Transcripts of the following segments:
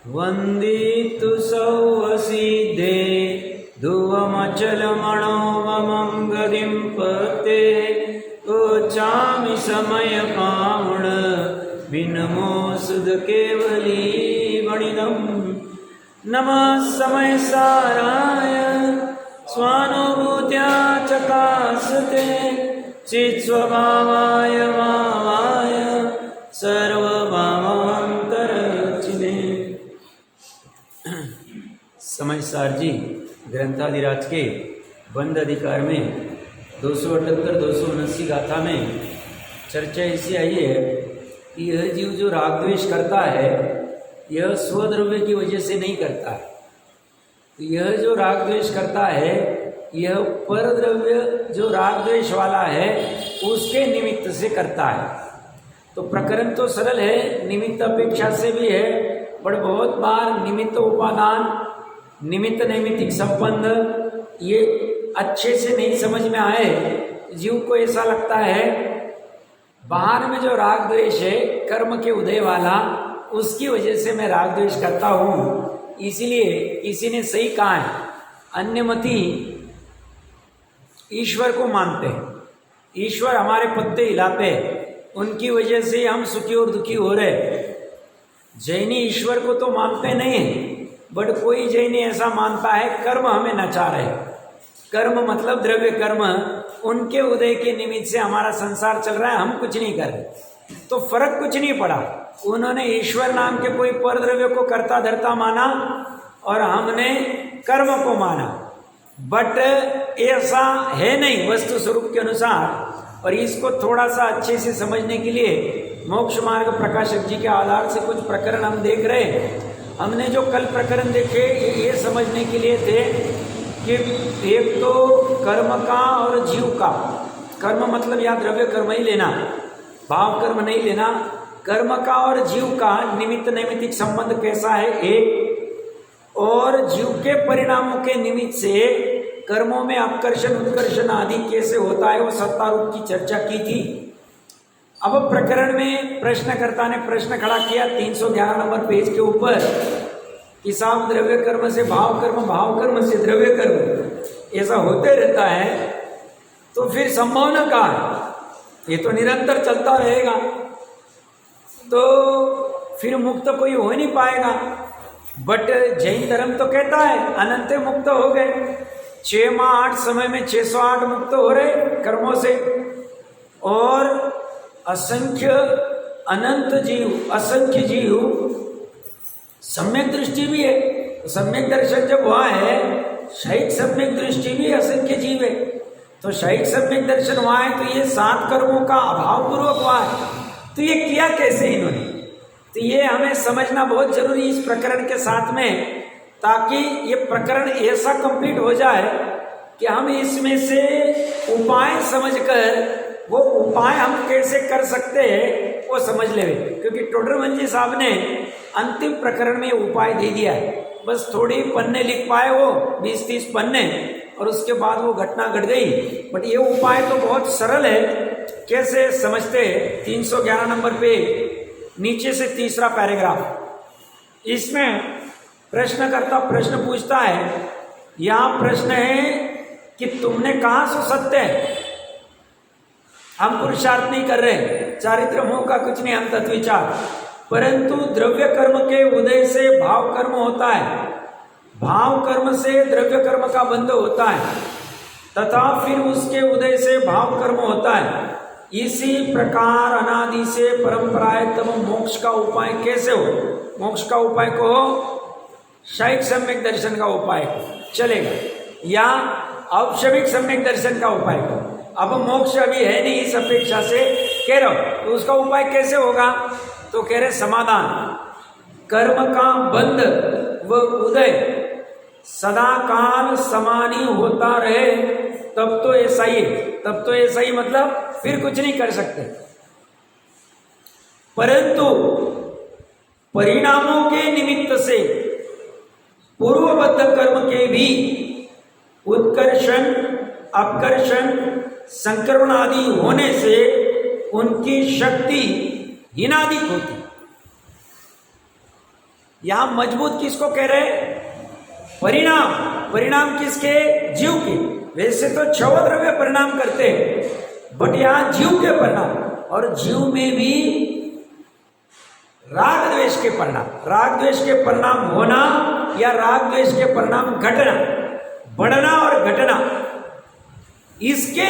वन्दितु सौवसिद्धे ध्रुवमचलमणोममं गतिं पते उच्चामि समयपावण विनमो सुध केवली वणिदम् नमः समयसाराय स्वानुभूत्या चकासते चित्स्वभावाय भावाय सर्वभावांतरचिने। समयसार जी ग्रंथादिराज के बंद अधिकार में 278-279 गाथा में चर्चा ऐसी आई है कि यह जीव जो राग द्वेष करता है यह स्वद्रव्य की वजह से नहीं करता है। तो यह जो राग द्वेष करता है यह पर द्रव्य जो राग द्वेष वाला है उसके निमित्त से करता है। तो प्रकरण तो सरल है, निमित्त अपेक्षा से भी है, पर बहुत बार निमित्त उपादान, निमित्त नैमित्तिक संबंध ये अच्छे से नहीं समझ में आए। जीव को ऐसा लगता है बाहर में जो राग द्वेष है कर्म के उदय वाला, उसकी वजह से मैं राग द्वेष करता हूँ। इसलिए किसी ने सही कहा है, अन्यमति ईश्वर को मानते हैं, ईश्वर हमारे पत्ते हिलाते हैं, उनकी वजह से हम सुखी और दुखी हो रहे। जैनी ईश्वर को तो मानते नहीं, बट कोई जैनी ऐसा मानता है कर्म हमें नचा रहे। कर्म मतलब द्रव्य कर्म, उनके उदय के निमित्त से हमारा संसार चल रहा है, हम कुछ नहीं कर रहे। तो फर्क कुछ नहीं पड़ा। उन्होंने ईश्वर नाम के कोई पर द्रव्य को कर्ता धर्ता माना और हमने कर्म को माना, बट ऐसा है नहीं वस्तु स्वरूप के अनुसार। और इसको थोड़ा सा अच्छे से समझने के लिए मोक्ष मार्ग प्रकाशक जी के आधार से कुछ प्रकरण हम देख रहे हैं। हमने जो कल प्रकरण देखे ये समझने के लिए थे कि एक तो कर्म का और जीव का, कर्म मतलब या द्रव्य कर्म ही लेना, भाव कर्म नहीं लेना, कर्म का और जीव का निमित्त नैमित्तिक संबंध कैसा है एक, और जीव के परिणामों के निमित्त से कर्मों में आकर्षण उत्कर्षण आदि कैसे होता है, वो सत्ता रूप की चर्चा की थी। अब प्रकरण में प्रश्नकर्ता ने प्रश्न खड़ा किया 311 नंबर पेज के ऊपर कि साहब द्रव्य कर्म से भाव कर्म, भाव कर्म से द्रव्य कर्म ऐसा होते रहता है, तो फिर संभावना कहाँ है? ये तो निरंतर चलता रहेगा, तो फिर मुक्त कोई हो नहीं पाएगा। बट जैन धर्म तो कहता है अनंत मुक्त हो गए, 6 माह 8 समय में 608 मुक्त हो रहे कर्मों से, और असंख्य अनंत जीव, असंख्य जीव, सम्यक दृष्टि भी है। सम्यक दर्शन जब हुआ है, शैक सम्यक दृष्टि भी असंख्य जीव है। तो शैक सम्यक दर्शन हुआ है तो ये 7 कर्मों का अभाव पूर्वक हुआ है। तो ये किया कैसे इन्होंने? तो ये हमें समझना बहुत जरूरी इस प्रकरण के साथ में, ताकि ये प्रकरण ऐसा कंप्लीट हो जाए कि हम इसमें से उपाय समझकर वो उपाय हम कैसे कर सकते हैं वो समझ लेंगे। क्योंकि टोडरमल जी साहब ने अंतिम प्रकरण में उपाय दे दिया है, बस थोड़ी पन्ने लिख पाए वो 20-30 पन्ने, और उसके बाद वो घटना घट गई। बट ये उपाय तो बहुत सरल है, कैसे समझते हैं? 311 नंबर पे नीचे से तीसरा पैराग्राफ, इसमें प्रश्नकर्ता प्रश्न पूछता है। यहाँ प्रश्न है कि तुमने कहा सो सत्य है, हम पुरुषार्थ नहीं कर रहे, चारित्र मोह का कुछ नहीं, हम तत्विचार, परंतु द्रव्य कर्म के उदय से भाव कर्म होता है, भाव कर्म से द्रव्य कर्म का बंध होता है, तथा फिर उसके उदय से भाव कर्म होता है। इसी प्रकार अनादि से परंपराए तब मोक्ष का उपाय कैसे हो? मोक्ष का उपाय को शैक सम्यक दर्शन का उपाय चलेगा, या औपशमिक सम्यक दर्शन का उपाय को। अब मोक्ष अभी है नहीं इस अपेक्षा से कह रहा हूं, तो उसका उपाय कैसे होगा? तो कह रहे समाधान, कर्म का बंध व उदय सदा काल समान ही होता रहे, तब तो ऐसा ही, तब तो ऐसा ही मतलब फिर कुछ नहीं कर सकते। परंतु परिणामों के निमित्त से पूर्वबद्ध कर्म के भी उत्कर्षण अपकर्षण संक्रमण आदि होने से उनकी शक्ति हीनादिक होती। यहां मजबूत किसको कह रहे हैं? परिणाम। परिणाम किसके? जीव के। वैसे तो छह द्रव्य परिणाम करते हैं, बट यहां जीव के परिणाम, और जीव में भी राग द्वेष के परिणाम। राग द्वेष के परिणाम होना या राग द्वेष के परिणाम घटना, बढ़ना और घटना, इसके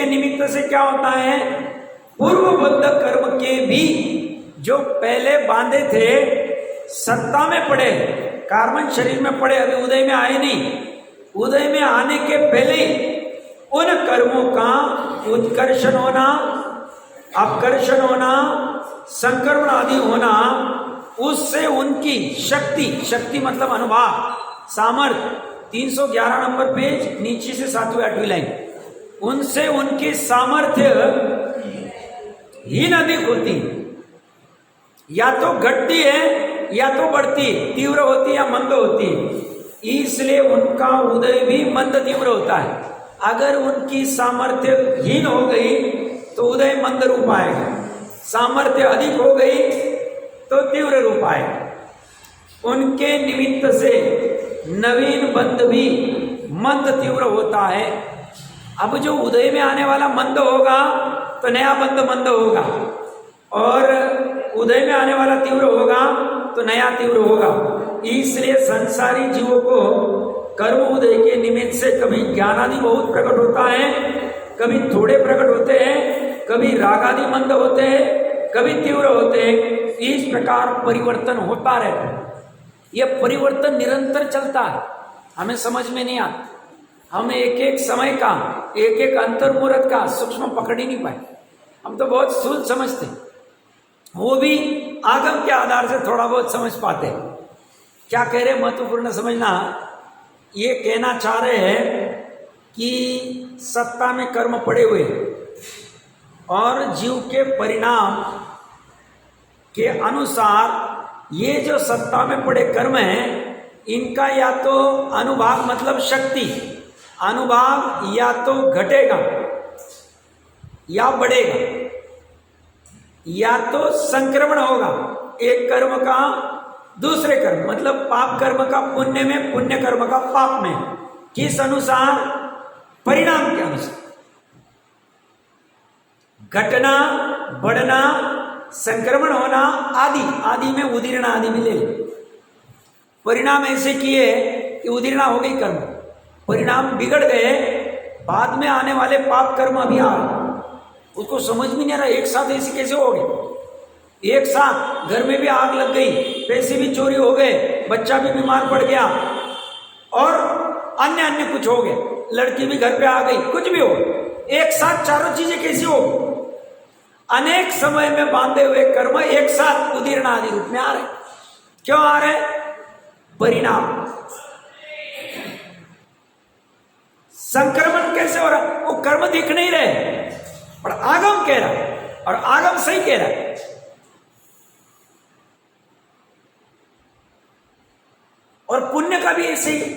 निमित्त से क्या होता है? पूर्वबद्ध कर्म के भी जो पहले बांधे थे, सत्ता में पड़े, कार्बन शरीर में पड़े, अभी उदय में आए नहीं, उदय में आने के पहले उन कर्मों का उत्कर्षण होना, अपकर्षण होना, संक्रमण आदि होना, उससे उनकी शक्ति मतलब अनुभाग, सामर्थ्य, 311 नंबर पेज, नीचे से 7वीं 8वीं लाइन, उनसे उनकी सामर्थ्य हीन अधिक होती, या तो घटती है या तो बढ़ती, तीव्र होती या मंद होती, इसलिए उनका उदय भी मंद तीव्र होता है। अगर उनकी सामर्थ्य हीन हो गई तो उदय मंद रूप आएगा, सामर्थ्य अधिक हो गई तो तीव्र रूप आएगा। उनके निमित्त से नवीन बंध भी मंद तीव्र होता है। अब जो उदय में आने वाला मंद होगा तो नया बंध मंद होगा, और उदय में आने वाला तीव्र होगा तो नया तीव्र होगा। इसलिए संसारी जीवों को कर्म उदय के निमित्त से कभी ज्ञान आदि बहुत प्रकट होता है, कभी थोड़े प्रकट होते हैं, कभी राग आदि मंद होते हैं, कभी तीव्र होते हैं। इस प्रकार परिवर्तन होता रहता है। यह परिवर्तन निरंतर चलता है, हमें समझ में नहीं आता। हम एक एक समय का, एक एक अंतर्मुहूर्त का सूक्ष्म पकड़ ही नहीं पाए। हम तो बहुत स्थूल समझते, वो भी आगम के आधार से थोड़ा बहुत समझ पाते हैं। क्या कह रहे, महत्वपूर्ण समझना। ये कहना चाह रहे हैं कि सत्ता में कर्म पड़े हुए और जीव के परिणाम के अनुसार ये जो सत्ता में पड़े कर्म हैं, इनका या तो अनुभाग मतलब शक्ति, अनुभाग या तो घटेगा या बढ़ेगा, या तो संक्रमण होगा एक कर्म का दूसरे कर्म, मतलब पाप कर्म का पुण्य में, पुण्य कर्म का पाप में। किस अनुसार? परिणाम के अनुसार। घटना, बढ़ना, संक्रमण होना आदि में उदीर्णा आदि में ले ले। परिणाम ऐसे किए कि उदीर्णा हो गई कर्म, परिणाम बिगड़ गए, बाद में आने वाले पाप कर्म अभी आ रहे, उसको समझ में नहीं आ रहा एक साथ ऐसे कैसे हो गए। एक साथ घर में भी आग लग गई, पैसे भी चोरी हो गए, बच्चा भी बीमार पड़ गया, और अन्य कुछ हो गए, लड़की भी घर पे आ गई, कुछ भी हो, एक साथ चारों चीजें कैसी हो? अनेक समय में बांधे हुए कर्म एक साथ उदीर्णा आदि रूप में आ रहे। क्यों आ रहे? परिणाम। संक्रमण कैसे हो रहा? वो कर्म दिख नहीं रहे, पर आगम कह रहा है, और आगम सही कह रहा है। और पुण्य का भी ऐसे ही,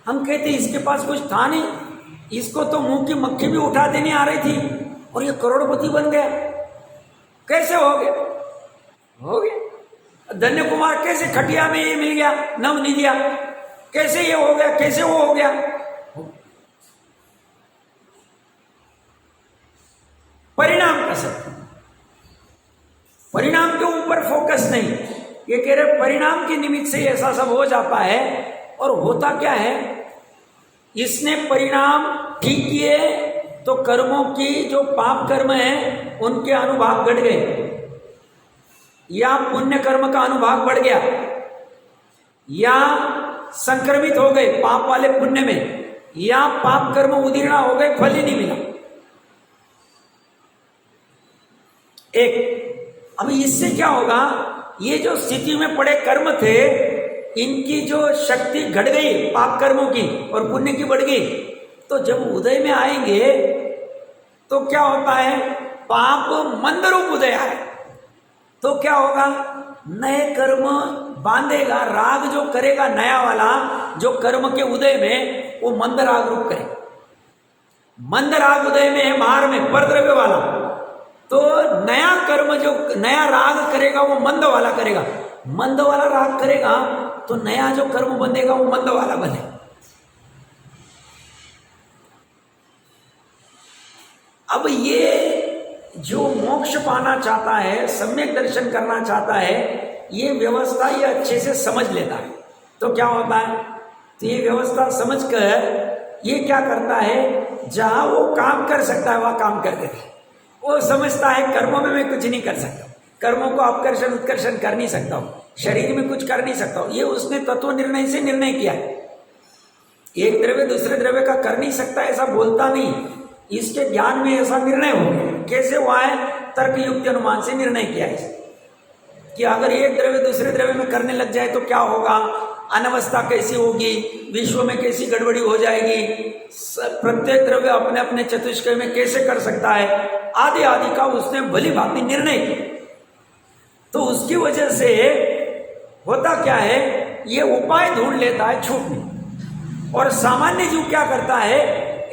हम कहते इसके पास कुछ था नहीं, इसको तो मुंह की मक्खी भी उठाते नहीं आ रही थी, और ये करोड़पति बन गया। कैसे हो गया? हो गया। धन्य कुमार कैसे खटिया में ये मिल गया, नव निधिया, कैसे ये हो गया, कैसे वो हो गया? परिणाम का सब, परिणाम के ऊपर फोकस नहीं। ये कह रहे परिणाम के निमित्त से ऐसा सब हो जाता है। और होता क्या है, इसने परिणाम ठीक किए तो कर्मों की जो पाप कर्म है उनके अनुभाग घट गए, या पुण्य कर्म का अनुभाग बढ़ गया, या संक्रमित हो गए पाप वाले पुण्य में, या पाप कर्म उदीर्णा हो गए, फल ही नहीं मिला। एक, अब इससे क्या होगा, ये जो स्थिति में पड़े कर्म थे, इनकी जो शक्ति घट गई पाप कर्मों की और पुण्य की बढ़ गई, तो जब उदय में आएंगे तो क्या होता है, पाप मंद रूप उदय आए तो क्या होगा, नए कर्म बांधेगा, राग जो करेगा नया वाला, जो कर्म के उदय में, वो मंद राग रूप करेगा। मंद राग उदय में है बाहर में परद्रव्य वाला, तो नया कर्म जो नया राग करेगा वो मंद वाला करेगा, मंद वाला राग करेगा तो नया जो कर्म बनेगा वो मंद वाला बने। अब ये जो मोक्ष पाना चाहता है, सम्यक दर्शन करना चाहता है, ये व्यवस्था ये अच्छे से समझ लेता है तो क्या होता है, तो ये व्यवस्था समझकर ये क्या करता है, जहां वो काम कर सकता है वहां काम कर देता है। वो समझता है कर्मों में मैं कुछ नहीं कर सकता, कर्मों को अपकर्षण उत्कर्षण कर नहीं सकता हूं, शरीर में कुछ कर नहीं सकता हूं। ये उसने तत्व निर्णय से निर्णय किया है। एक द्रव्य दूसरे द्रव्य का कर नहीं सकता ऐसा बोलता नहीं, इसके ज्ञान में ऐसा निर्णय हो गया। कैसे हुआ है, तर्क युक्ति अनुमान से निर्णय किया है कि अगर एक द्रव्य दूसरे द्रव्य में करने लग जाए तो क्या होगा, अनवस्था कैसी होगी, विश्व में कैसी गड़बड़ी हो जाएगी, प्रत्येक द्रव्य अपने अपने चतुष्कय में कैसे कर सकता है, आदि आदि का उसने भली भांति निर्णय किया। तो उसकी वजह से होता क्या है, ये उपाय ढूंढ लेता है छूटने। और सामान्य जीव क्या करता है,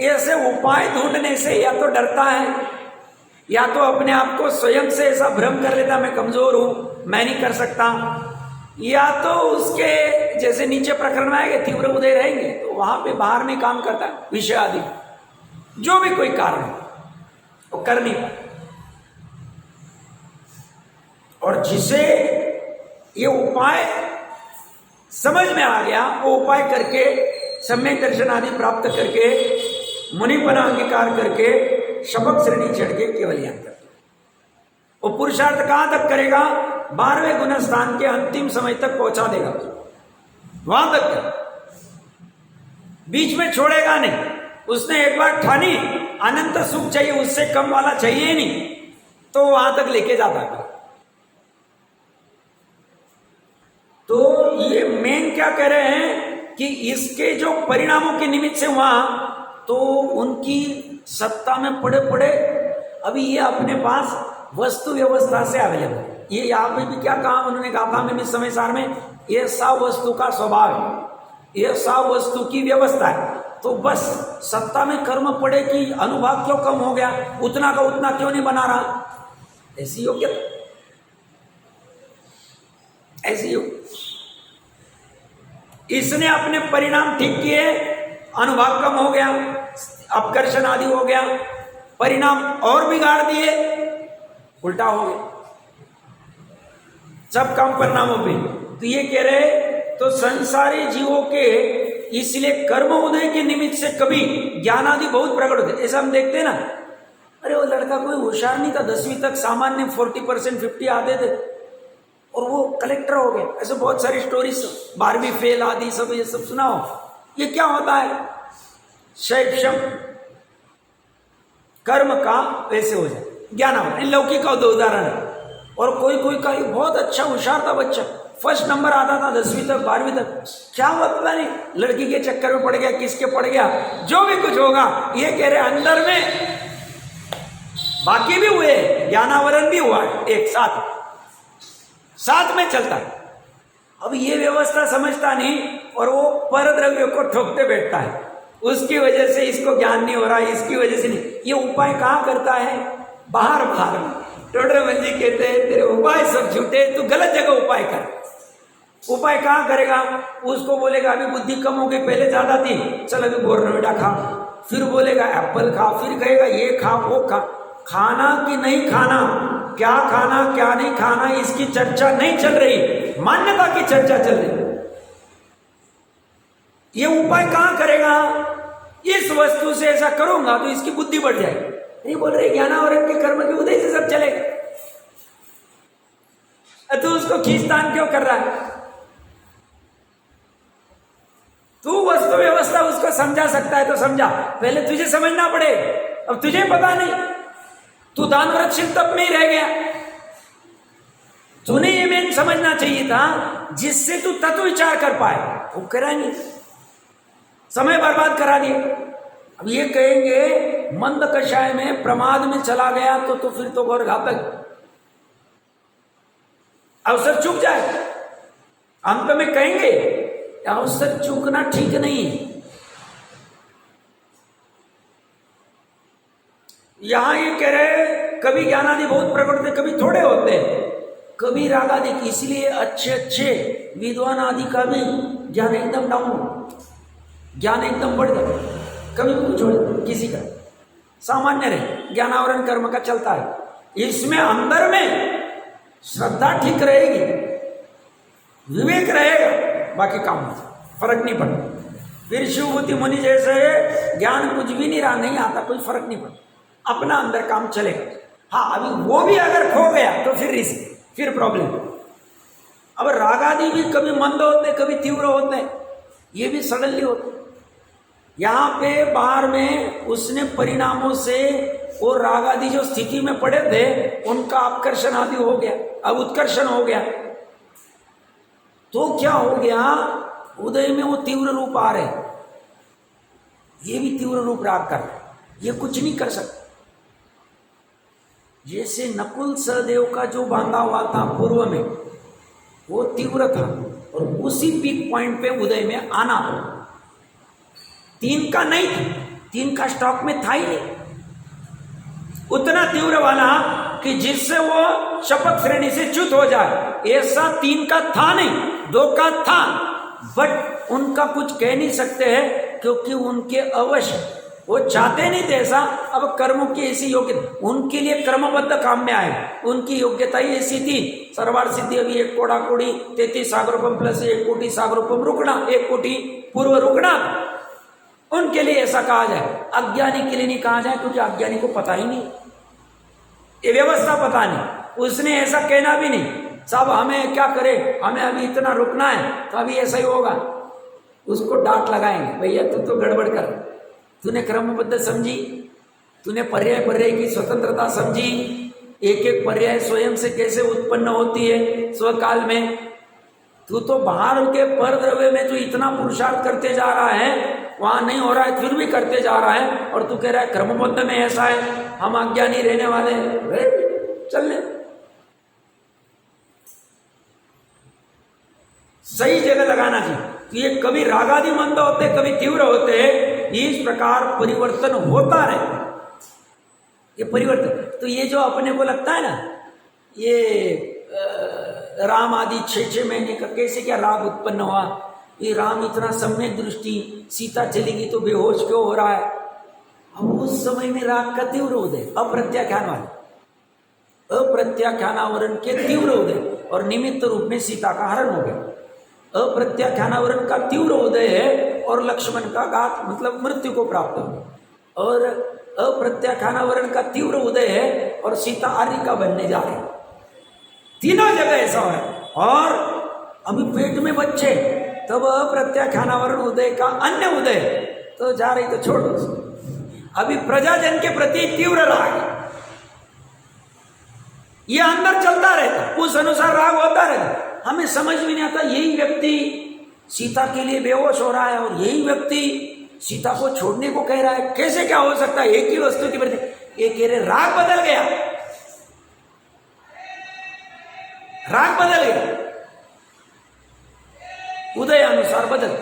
ऐसे उपाय ढूंढने से या तो डरता है, या तो अपने आप को स्वयं से ऐसा भ्रम कर लेता मैं कमजोर हूं, मैं नहीं कर सकता, या तो उसके जैसे नीचे प्रकरण में आएंगे तीव्र उदय रहेंगे तो वहां पे बाहर में काम करता है, विषय आदि जो भी कोई कारण वो कर नहीं पाए। और जिसे ये उपाय समझ में आ गया वो उपाय करके सम्यक दर्शन आदि प्राप्त करके मुनिपना अंगीकार करके शपथ श्रेणी चढ़ के केवल ज्ञान करता। वो पुरुषार्थ कहां तक करेगा, 12वें गुण स्थान के अंतिम समय तक पहुंचा देगा, वहां तक कर। बीच में छोड़ेगा नहीं। उसने एक बार ठानी अनंत सुख चाहिए, उससे कम वाला चाहिए नहीं, तो वहां तक लेके जाता है। तो ये मेन क्या कह रहे हैं कि इसके जो परिणामों के निमित्त से वहां तो उनकी सत्ता में पड़े पड़े अभी ये अपने पास वस्तु व्यवस्था से अवेलेबल। ये यहाँ पे भी क्या कहा उन्होंने, कहा था मैंने समय सार में, ये सब वस्तु का स्वभाव है, ये सब वस्तु की व्यवस्था है। तो बस सत्ता में कर्म पड़े कि अनुभाग क्यों कम हो गया, उतना का उतना क्यों नहीं बना रहा, ऐसी योग्यता, ऐसी योग्य। इसने अपने परिणाम ठीक किए, अनुभाग कम हो गया, अपकर्षण आदि हो गया, परिणाम और बिगाड़ दिए, उल्टा हो गया सब काम परिणामों पे। तो ये कह रहे तो संसारी जीवों के इसलिए कर्म उदय के निमित्त से कभी ज्ञान आदि बहुत प्रकट होते। ऐसा हम देखते हैं ना, अरे वो लड़का कोई होशियार नहीं था, 10वीं तक सामान्य 40% 50 आते थे और वो कलेक्टर हो गया। ऐसे बहुत सारी स्टोरीज, 12वीं फेल आदि सब ये सब सुनाओ। ये क्या होता है, शैक्षम कर्म का वैसे हो जाए, ज्ञान लौकिक का उदाहरण है। और कोई कोई का बहुत अच्छा होशियार था बच्चा, फर्स्ट नंबर आता था 10वीं तक 12वीं तक, क्या हुआ पता नहीं, लड़की के चक्कर में पड़ गया, किसके पड़ गया, जो भी कुछ होगा। ये कह रहे अंदर में बाकी भी हुए, ज्ञानावरण भी हुआ, एक साथ में चलता है। अब ये व्यवस्था समझता नहीं और वो पर द्रव्य को ठोकते बैठता है, उसकी वजह से इसको ज्ञान नहीं हो रहा, इसकी वजह से नहीं। ये उपाय कहां करता है, बाहर में। टोडरमल जी कहते हैं तेरे उपाय सब झूठे, तू गलत जगह उपाय कर। उपाय कहां करेगा, उसको बोलेगा अभी बुद्धि कम हो गई, पहले ज्यादा थी, चल अभी बोर्नविटा खा, फिर बोलेगा एप्पल खा, फिर कहेगा ये खा वो खा। खाना कि नहीं खाना, क्या खाना क्या नहीं खाना, इसकी चर्चा नहीं चल रही, मान्यता की चर्चा चल रही। ये उपाय कहां करेगा, इस वस्तु से ऐसा करूंगा तो इसकी बुद्धि बढ़ जाएगी। नहीं बोल रहे ज्ञानावरण के कर्म के उदय से सब चलेगा, तो उसको खींचतान क्यों कर रहा है। तू वस्तु व्यवस्था उसको समझा सकता है तो समझा, पहले तुझे समझना पड़े। अब तुझे पता नहीं, तू दान वृक्षित तप में ही रह गया। तूने ये मेन समझना चाहिए था जिससे तू तत्व विचार कर पाए, वो करा नहीं, समय बर्बाद करा दिया। अब ये कहेंगे मंद कषाय में प्रमाद में चला गया तो फिर तो और घातक, अवसर चूक जाए। अंत में कहेंगे अवसर चूकना ठीक नहीं। यहां ये कह रहे कभी ज्ञान आदि बहुत प्रकट होते, कभी थोड़े होते, कभी राग आदि। इसलिए अच्छे अच्छे विद्वान आदि का भी ज्ञान एकदम डाउन, ज्ञान एकदम बढ़ गया, कभी कुछ हो किसी का सामान्य रहे, ज्ञानावरण कर्म का चलता है। इसमें अंदर में श्रद्धा ठीक रहेगी, विवेक रहेगा, बाकी काम फर्क नहीं पड़ता। फिर शिवभूति मुनि जैसे ज्ञान कुछ भी नहीं रहा, नहीं आता, कोई फर्क नहीं पड़ता, अपना अंदर काम चलेगा। हाँ, अभी वो भी अगर खो गया तो फिर रिस्क, फिर प्रॉब्लम। अब राग आदि भी कभी मंद होते, कभी तीव्र होते, ये भी सडनली होते। यहाँ पे बाहर में उसने परिणामों से वो राग आदि जो स्थिति में पड़े थे उनका अपकर्षण आदि हो गया, अब उत्कर्षण हो गया, तो क्या हो गया, उदय में वो तीव्र रूप आ रहे, ये भी तीव्र रूप राग कर रहे, ये कुछ नहीं कर सकते। जैसे नकुल सहदेव का जो बांधा हुआ था पूर्व में वो तीव्र था, और उसी पीक पॉइंट पे उदय में आना तीन का नहीं था, तीन का स्टॉक में था ही नहीं, उतना तीव्र वाला कि जिससे वो शपथ श्रेणी से च्युत हो जाए, ऐसा तीन का था नहीं, दो का था, बट उनका कुछ कह नहीं सकते हैं क्योंकि उनके अवश्य वो चाहते नहीं थे ऐसा। अब कर्मों की ऐसी योग्यता, उनके लिए कर्मबद्ध काम में आए, उनकी योग्यता ही ऐसी थी। सर्वार्थ सिद्धि अभी 1 कोड़ा कोड़ी 33 सागरोपम प्लस 1 कोटि सागरोपम रुकना, 1 कोटि पूर्व रुकना, उनके लिए ऐसा कहा जाए। अज्ञानी के लिए नहीं कहा जाए क्योंकि अज्ञानी को पता ही नहीं, ये व्यवस्था पता नहीं, उसने ऐसा कहना भी नहीं, साहब हमें क्या करे, हमें अभी इतना रुकना है तो अभी ऐसा ही होगा, उसको डांट लगाएंगे, भैया तू तो गड़बड़ कर, तूने क्रमबद्ध समझी, तूने पर्याय पर्याय की स्वतंत्रता समझी, एक एक पर्याय स्वयं से कैसे उत्पन्न होती है स्वकाल में, तू तो बाहर के पर द्रव्य में जो इतना पुरुषार्थ करते जा रहा है वहां नहीं हो रहा है, फिर भी करते जा रहा है, और तू कह रहा है क्रमबद्ध में ऐसा है, हम अज्ञानी रहने वाले हैं, चलने सही जगह लगाना चाहिए। तो ये कभी रागादि मंद होते, कभी तीव्र होते हैं, इस प्रकार परिवर्तन होता रहे, ये परिवर्तन। तो ये जो अपने को लगता है ना, ये राम आदि 6-6 महीने का कैसे क्या राग उत्पन्न हुआ, ये राम इतना सम्यक दृष्टि, सीता चलेगी तो बेहोश क्यों हो रहा है, अब उस समय में राग का तीव्र उदय, अप्रत्याख्यान वाले, अप्रत्याख्यानावरण के तीव्र उदय, और निमित्त रूप में सीता का हरण हो गया। अप्रत्याख्यानावरण का तीव्र उदय है और लक्ष्मण का घात मतलब मृत्यु को प्राप्त हो, और अप्रत्याख्यानावरण का तीव्र उदय है और सीता आर्य का बनने जा रही है। तीनों जगह ऐसा हो रहा है, और अभी पेट में बच्चे, तब अप्रत्याख्यानावरण उदय का अन्य उदय, तो जा रही तो छोड़ो, अभी प्रजाजन के प्रति तीव्र राग, ये अंदर चलता रहता, उस अनुसार राग होता रहता। हमें समझ में नहीं आता, यही व्यक्ति सीता के लिए बेहोश हो रहा है और यही व्यक्ति सीता को छोड़ने को कह रहा है, कैसे क्या हो सकता है, एक ही वस्तु के प्रति। एक कह रहे राग बदल गया, राग बदल गया, उदय अनुसार बदल।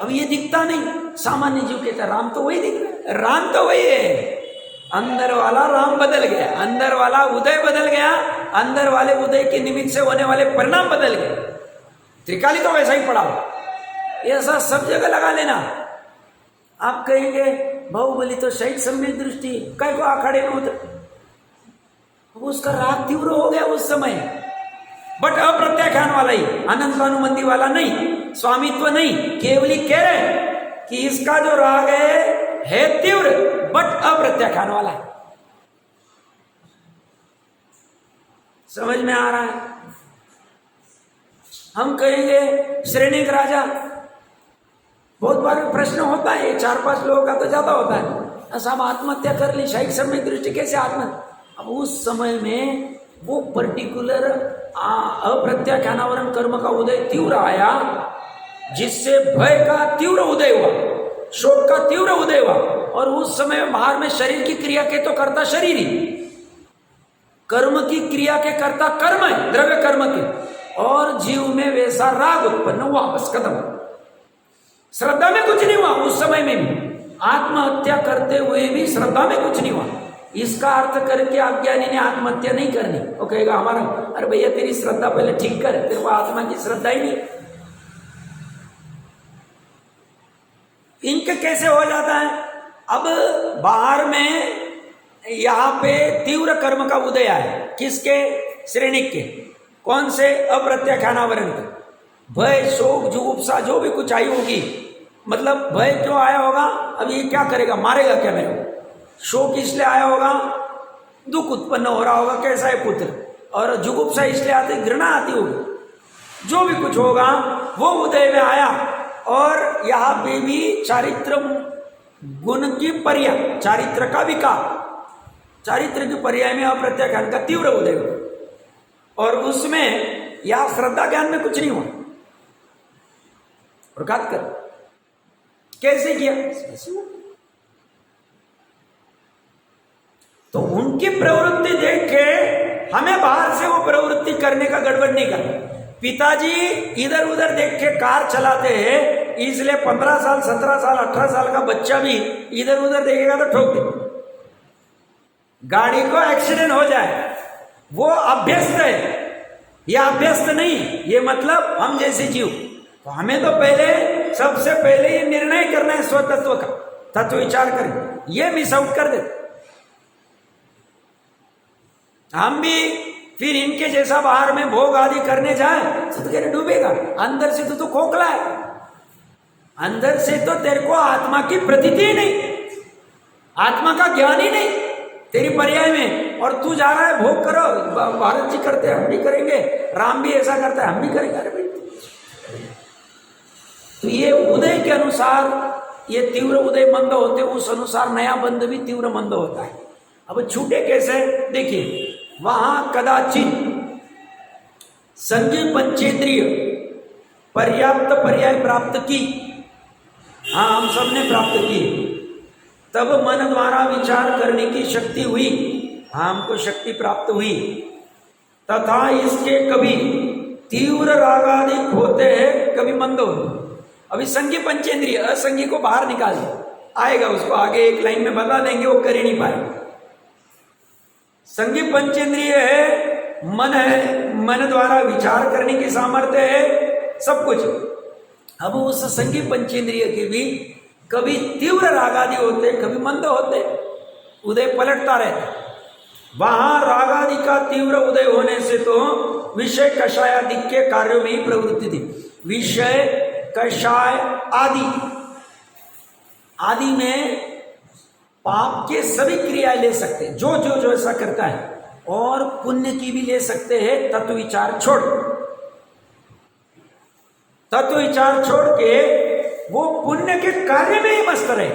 अब ये दिखता नहीं, सामान्य जीव कहता राम तो वही दिख रहा है, राम तो वही है, अंदर वाला राम बदल गया, अंदर वाला उदय बदल गया, अंदर वाले उदय के निमित्त से होने वाले परिणाम बदल गए। त्रिकाली तो वैसा ही पड़ा, ऐसा सब जगह लगा लेना। आप कहेंगे बाहुबली तो शहीद सम्यक दृष्टि, कई को अखाड़े में उतर, उसका राग तीव्र हो गया उस समय, बट अप्रत्याख्यान वाला ही, अनंतानुबंधी वाला नहीं, स्वामित्व नहीं, केवली कह रहे कि इसका जो राग है तीव्र बट अप्रत्याख्यान वाला है। समझ में आ रहा है? हम कहेंगे श्रेणी का राजा, बहुत बार प्रश्न होता है, 4-5 लोगों का तो ज्यादा होता है, साहब आत्महत्या कर ली, शायद सम्यक दृष्टि कैसे आत्महत्या। अब उस समय में वो पर्टिकुलर अप्रत्याख्यानावरण कर्म का उदय तीव्र आया, जिससे भय का तीव्र उदय हुआ, शोक का तीव्र उदय हुआ, और उस समय बाहर में शरीर की क्रिया के तो करता शरीर ही, कर्म की क्रिया के करता कर्म है, द्रव्य कर्म के, और जीव में वैसा राग उत्पन्न हुआ, बस खत्म। श्रद्धा में कुछ नहीं हुआ उस समय में भी, आत्महत्या करते हुए भी श्रद्धा में कुछ नहीं हुआ, इसका अर्थ करके अज्ञानी ने आत्महत्या नहीं करनी। वो कहेगा हमारा, अरे भैया तेरी श्रद्धा पहले ठीक कर, तेरे को आत्मा की श्रद्धा ही नहीं। इनके कैसे हो जाता है? अब बाहर में यहां पे तीव्र कर्म का उदय आया, किसके? श्रेणिक के। कौन से? अप्रत्याख्यानावरण के। भय, शोक, जुगुप्सा जो भी कुछ आई होगी, मतलब भय क्यों आया होगा? अब ये क्या करेगा, मारेगा क्या मेरे को? शोक इसलिए आया होगा, दुख उत्पन्न हो रहा होगा, कैसा है पुत्र। और जुगुप्सा इसलिए आती, घृणा आती होगी। जो भी कुछ होगा वो उदय में आया। और यहां पे भी चारित्र गुण की पर्याय, चारित्र का विकार, चारित्र की पर्याय में अप्रत्याख्यान का तीव्र उदय हो। और उसमें यह श्रद्धा ज्ञान में कुछ नहीं हुआ। प्रकाश कर कैसे किया? तो उनकी प्रवृत्ति देख के हमें बाहर से वो प्रवृत्ति करने का गड़बड़ नहीं करना। पिताजी इधर उधर देख के कार चलाते हैं, इसलिए 15 साल 17 साल 18 साल का बच्चा भी इधर उधर देखेगा तो ठोक दे, गाड़ी को एक्सीडेंट हो जाए। वो अभ्यस्त है, ये अभ्यस्त नहीं। ये मतलब हम जैसे जीव। तो हमें तो पहले, सबसे पहले ये निर्णय करना है स्वतत्व का, तत्व विचार करें, ये मिस आउट कर देते हम भी। फिर इनके जैसा बाहर में भोग आदि करने जाए तो तेरे डूबेगा। अंदर से तो खोखला है, अंदर से तो तेरे को आत्मा की प्रतीति ही नहीं, आत्मा का ज्ञान ही नहीं तेरी पर्याय में। और तू जा रहा है भोग करो, भारत जी करते हैं हम भी करेंगे, राम भी ऐसा करता है हम भी करेंगे। अरे भाई, तो ये उदय के अनुसार ये तीव्र उदय मंद होते, उस अनुसार नया बंध भी तीव्र मंद होता है। अब छूटे कैसे? देखिए, वहां कदाचित संजीव पंचेंद्रिय पर्याप्त पर्याय प्राप्त की, हाँ हम सबने प्राप्त की, तब मन द्वारा विचार करने की शक्ति हुई, हाँ हमको शक्ति प्राप्त हुई। तथा इसके कभी तीव्र रागाधिक होते हैं, कभी मंद होते। अभी संज्ञ पंचेंद्रिय, असंज्ञ को बाहर निकाल आएगा, उसको आगे एक लाइन में बता देंगे, वो कर ही नहीं पाएगा। संज्ञ पंचेंद्रिय है, मन है, मन द्वारा विचार करने की सामर्थ्य है, सब कुछ। अब उस संज्ञ पंचेंद्रिय के भी कभी तीव्र रागादि होते, कभी मंद होते, उदय पलटता रहता। वहां रागादि का तीव्र उदय होने से तो विषय कषायादि के कार्यों में ही प्रवृत्ति थी। विषय कषाय आदि, आदि में पाप के सभी क्रिया ले सकते हैं, जो ऐसा करता है, और पुण्य की भी ले सकते हैं। तत्व विचार छोड़, तत्व विचार छोड़ के वो पुण्य के कार्य में ही मस्त रहे,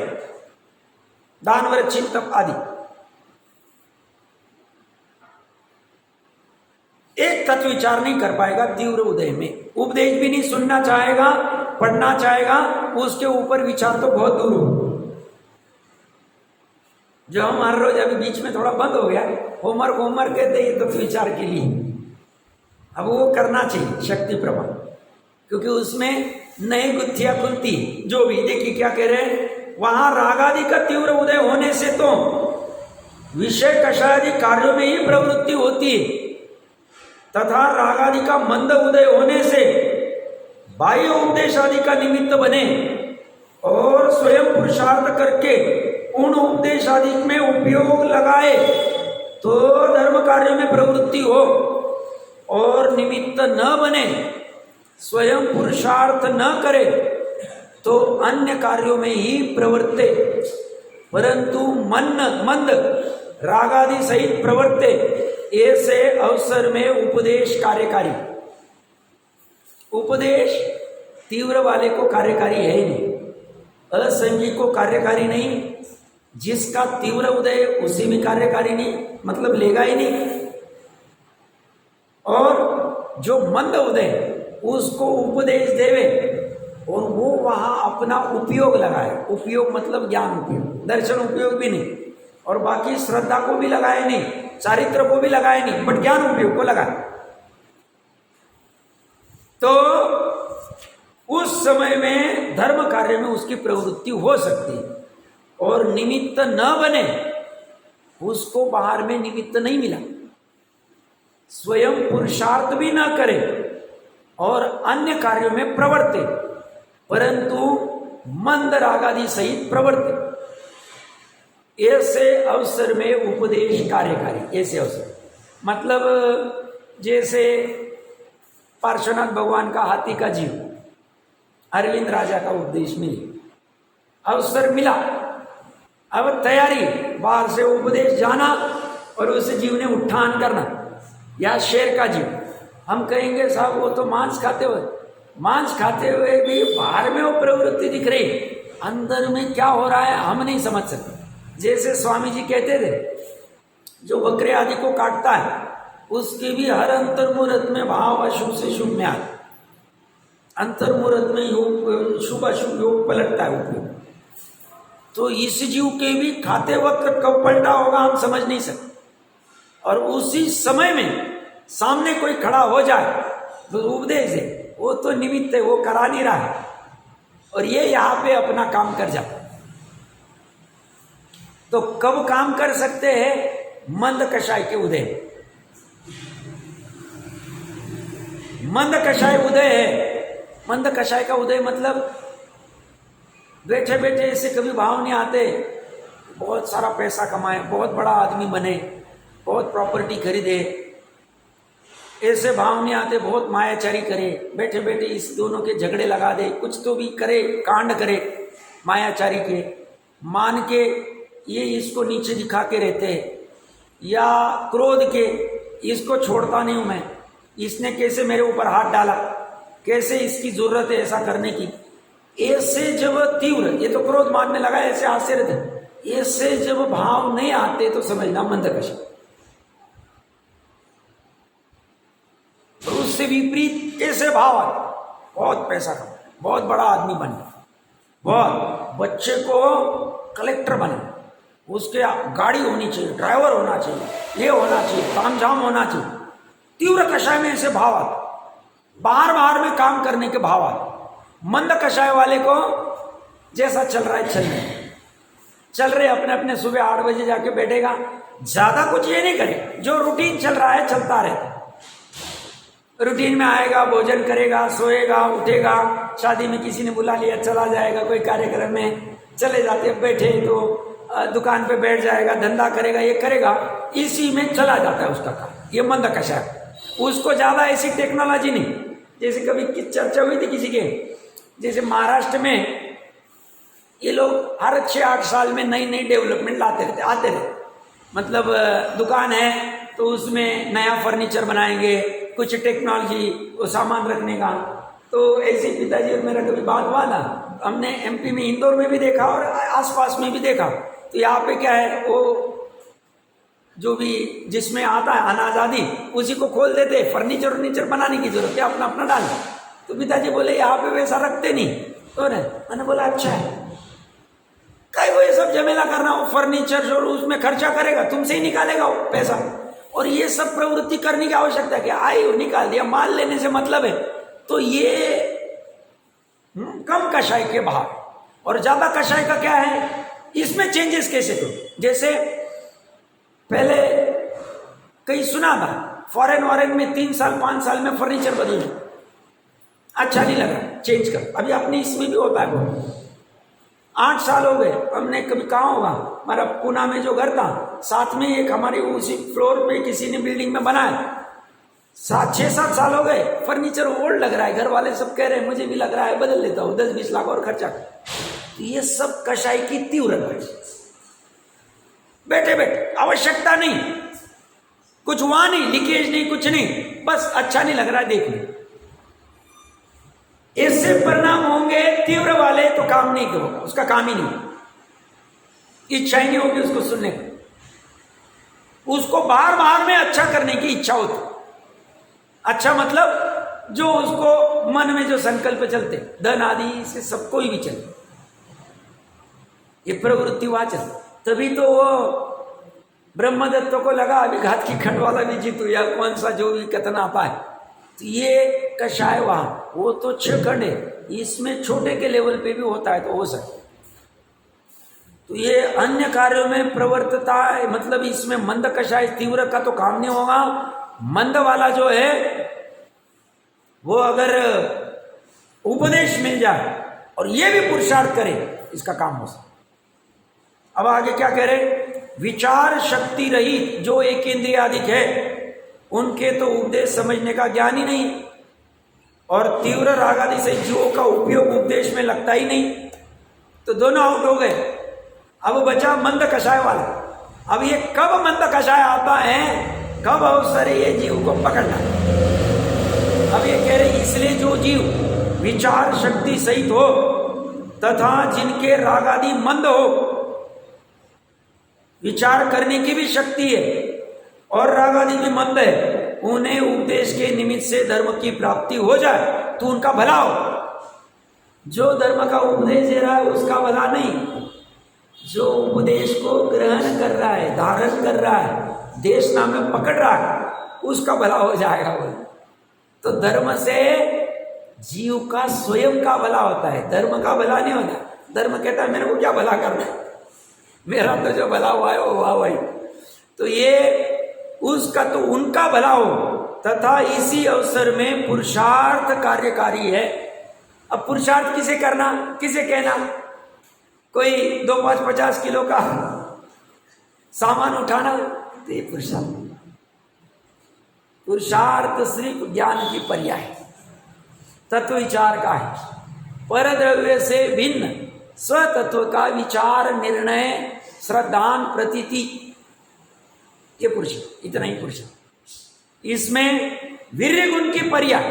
दान व्रत चिंतन आदि। एक तत्व विचार नहीं कर पाएगा तीव्र उदय में, उपदेश भी नहीं सुनना चाहेगा, पढ़ना चाहेगा, उसके ऊपर विचार तो बहुत दूर हो। जो हम हर रोज अभी बीच में थोड़ा बंद हो गया, होमवर्क कहते हैं तत्व विचार के लिए, अब वो करना चाहिए शक्ति प्रमाण, क्योंकि उसमें नई गुत्थियां खुलती। जो भी देखिए क्या कह रहे हैं, वहां रागादि का तीव्र उदय होने से तो विषय कषायादि कार्यों में ही प्रवृत्ति होती है, तथा रागादि का मंद उदय होने से बाह्य उपदेश आदि का निमित्त बने और स्वयं पुरुषार्थ करके उन उपदेश आदि में उपयोग लगाए तो धर्म कार्यों में प्रवृत्ति हो, और निमित्त न बने, स्वयं पुरुषार्थ न करे तो अन्य कार्यों में ही प्रवृत्ते, परंतु मंद रागादि सहित प्रवृत्ते। ऐसे अवसर में उपदेश कार्यकारी, उपदेश तीव्र वाले को कार्यकारी है ही नहीं, असंगी को कार्यकारी नहीं, जिसका तीव्र उदय उसी में कार्यकारी नहीं, मतलब लेगा ही नहीं। और जो मंद उदय उसको उपदेश देवे और वो वहां अपना उपयोग लगाए, उपयोग मतलब ज्ञान उपयोग, दर्शन उपयोग भी नहीं, और बाकी श्रद्धा को भी लगाए नहीं, चारित्र को भी लगाए नहीं, बट ज्ञान उपयोग को लगाए, तो उस समय में धर्म कार्य में उसकी प्रवृत्ति हो सकती है। और निमित्त न बने उसको बाहर में निमित्त नहीं मिला, स्वयं पुरुषार्थ भी न करे और अन्य कार्यों में प्रवर्ते, परंतु मंद रागादि सहित प्रवर्ते, ऐसे अवसर में उपदेश कार्यकारी। ऐसे अवसर मतलब जैसे पार्श्वनाथ भगवान का हाथी का जीव, अरविंद राजा का उपदेश मिले, अवसर मिला, अब तैयारी बाहर से उपदेश जाना और उस जीव ने उठान करना। या शेर का जीव, हम कहेंगे साहब वो तो मांस खाते हुए भी बाहर में वो प्रवृत्ति दिख रही, अंदर में क्या हो रहा है हम नहीं समझ सकते। जैसे स्वामी जी कहते थे, जो बकरे आदि को काटता है उसके भी हर अंतर्मुहूर्त में भाव अशुभ से शुभ में आता, अंतर्मुहूर्त में योग शुभ अशुभ योग पलटता है उपयोग। तो इस जीव के भी खाते वक्त कब पलटा होगा हम समझ नहीं सकते, और उसी समय में सामने कोई खड़ा हो जाए तो उपदेश है, वो तो निमित्त है, वो करा नहीं रहा है, और ये यहाँ पे अपना काम कर जाता। तो कब काम कर सकते हैं? मंद कषाय के उदय, मंद कषाय उदय है। मंद कषाय का उदय मतलब बैठे बैठे ऐसे कभी भाव नहीं आते, बहुत सारा पैसा कमाए, बहुत बड़ा आदमी बने, बहुत प्रॉपर्टी खरीदे, ऐसे भाव नहीं आते, बहुत मायाचारी करे, बैठे बैठे इस दोनों के झगड़े लगा दे, कुछ तो भी करे, कांड करे मायाचारी के, मान के ये इसको नीचे दिखा के रहते हैं, या क्रोध के इसको छोड़ता नहीं हूं मैं, इसने कैसे मेरे ऊपर हाथ डाला, कैसे इसकी जरूरत है ऐसा करने की, ऐसे जब तीव्र, ये तो क्रोध मान में लगा ऐसे हाथ से रहते, ऐसे जब भाव नहीं आते तो समझना मंदकषाय। उससे विपरीत ऐसे भाव आते, बहुत पैसा कमा, बहुत बड़ा आदमी बने, बहुत बच्चे को कलेक्टर बने, उसके गाड़ी होनी चाहिए, ड्राइवर होना चाहिए, ये होना चाहिए, तामझाम होना चाहिए, तीव्र कषाय में ऐसे भाव आते, बाहर बाहर में काम करने के भाव आते। मंद कषाय वाले को जैसा चल रहा है चल रहे अपने अपने, सुबह 8 बजे जाके बैठेगा, ज्यादा कुछ ये नहीं करे, जो रूटीन चल रहा है चलता रहता, रूटीन में आएगा, भोजन करेगा, सोएगा, उठेगा, शादी में किसी ने बुला लिया चला जाएगा, कोई कार्यक्रम में चले जाते, बैठे तो दुकान पे बैठ जाएगा, धंधा करेगा, ये करेगा, इसी में चला जाता है उसका काम। ये मंद कषाय, उसको ज्यादा ऐसी टेक्नोलॉजी नहीं। जैसे कभी चर्चा हुई थी किसी के, जैसे महाराष्ट्र में ये लोग हर 6-8 साल में नई नई डेवलपमेंट लाते रहते, आते रहते, मतलब दुकान है तो उसमें नया फर्नीचर बनाएंगे, कुछ टेक्नोलॉजी वो सामान रखने का। तो ऐसे पिताजी और मेरा कभी बात हुआ ना, हमने एमपी में इंदौर में भी देखा और आसपास में भी देखा। तो यहाँ पे क्या है, वो जो भी जिसमें आता है अनाज आदि उसी को खोल देते, फर्नीचर बनाने की जरूरत है, अपना अपना डाल। तो पिताजी बोले यहाँ पे वैसा रखते नहीं, तो मैंने बोला अच्छा है, कई वो ये सब झमेला करना, वो फर्नीचर और उसमें खर्चा करेगा, तुमसे ही निकालेगा वो पैसा, और ये सब प्रवृत्ति करने की आवश्यकता क्या, आई वो निकाल दिया, माल लेने से मतलब है। तो ये कम कषाय के भाव, और ज्यादा कषाय का क्या है, इसमें चेंजेस कैसे करो। जैसे पहले कहीं सुना था, फॉरेन में 3 साल 5 साल में फर्नीचर बदल, अच्छा नहीं लगा, चेंज कर। अभी अपने इसमें भी होता है, वो 8 साल हो गए, हमने कभी कहा होगा, हमारा पूना में जो घर था, साथ में एक हमारे उसी फ्लोर पे किसी ने बिल्डिंग में बनाया, 6-7 साल हो गए, फर्नीचर ओल्ड लग रहा है, घर वाले सब कह रहे हैं मुझे भी लग रहा है, बदल लेता हूँ, 10-20 लाख और खर्चा कर। तो ये सब कषाय की तीव्रता है, बैठे बैठे आवश्यकता नहीं, कुछ वहां नहीं, लीकेज नहीं, कुछ नहीं, बस अच्छा नहीं लग रहा है देखने। इससे परिणाम होंगे तीव्र वाले, तो काम नहीं होगा, उसका काम ही नहीं, इच्छा ही नहीं होगी उसको सुनने की, उसको बाहर बाहर में अच्छा करने की इच्छा होती। अच्छा मतलब जो उसको मन में जो संकल्प चलते, धन आदि से सबको ही भी चलते, ये प्रवृत्ति वहां चलती। तभी तो वो ब्रह्मदत्त को लगा अभी घात की खंड वाला भी जीतू, या कौन सा जो भी कथन आता है। तो ये कषाय वहां, वो तो 6 खंड है, इसमें छोटे के लेवल पे भी होता है तो हो सकता। तो ये अन्य कार्यों में प्रवर्तता है, मतलब इसमें मंद कषाय तीव्र का तो काम नहीं होगा। मंद वाला जो है वो अगर उपदेश मिल जाए और ये भी पुरुषार्थ करे, इसका काम हो सकता। अब आगे क्या कह रहे, विचार शक्ति रहित जो एक इंद्रियाधिक है उनके तो उपदेश समझने का ज्ञान ही नहीं, और तीव्र राग आदि से जीवों का उपयोग उपदेश में लगता ही नहीं, तो दोनों आउट हो गए। अब बचा मंद कषाय वाला। अब ये कब मंद कषाय आता है, कब अवसर है ये जीव को पकड़ना। अब ये कह रहे इसलिए जो जीव विचार शक्ति सहित हो तथा जिनके राग आदि मंद हो, विचार करने की भी शक्ति है और राग आदि भी मंद है, उन्हें उपदेश के निमित्त से धर्म की प्राप्ति हो जाए तो उनका भला हो। जो धर्म का उपदेश दे रहा है उसका भला नहीं, जो उपदेश को ग्रहण कर रहा है, धारण कर रहा है, देश नाम में पकड़ रहा है, उसका भला हो जाएगा। वो तो धर्म से जीव का स्वयं का भला होता है, धर्म का भला नहीं होता। धर्म कहता है मेरे को क्या भला करना है, मेरा तो जो भला हुआ है वो हुआ वही। तो ये उसका तो उनका भला हो तथा इसी अवसर में पुरुषार्थ कार्यकारी है। अब पुरुषार्थ किसे करना, किसे कहना, कोई 2-5-50 किलो का सामान उठाना, तो ये पुरुषार्थ। पुरुषार्थ सिर्फ ज्ञान की पर्याय है, तत्व विचार का है। पर द्रव्य से भिन्न स्वतत्व का विचार, निर्णय, श्रद्धान, प्रतीति, ये पुरुष, इतना ही पुरुष। इसमें वीर्य गुण की पर्याय